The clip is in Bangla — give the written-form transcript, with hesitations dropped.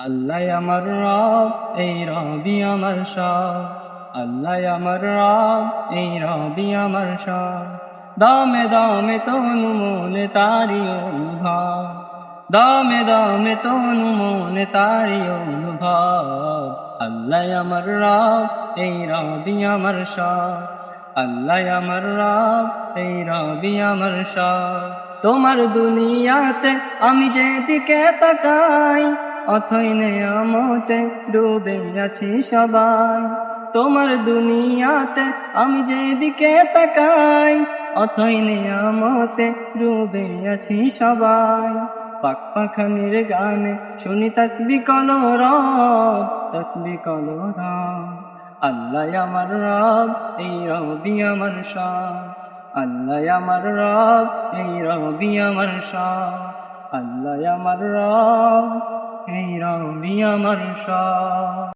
আল্লাহ আমার রব, এই রবি আমার সব। আল্লাহ আমার রব, এই রবি আমার সব। দামে দামে তনু মনে তারি অনুভব, দামে দামে তনু মনে তারি অনুভব। আল্লাহ আমার রব, এই রবি আমার সব। আল্লাহ আমার রব, এই রবি আমার সব। তোমার দুনিয়াতে আমি যেদিকে তাকাই, অথই নেয়ামতে ডুবে আছি সবাই। তোমার দুনিয়াতে আমি যেদিকে তাকাই, অথই নেয়ামতে ডুবে আছি সবাই। পাক পাখানির গানে শুনি তসবি কলরব, তসবি কলরব। আল্লাহ আমার রব, এই রবি আমার সব। আল্লাহ আমার রব, এই রবি আমার সব। আল্লাহ আমার রব, এই রবি আমার সব।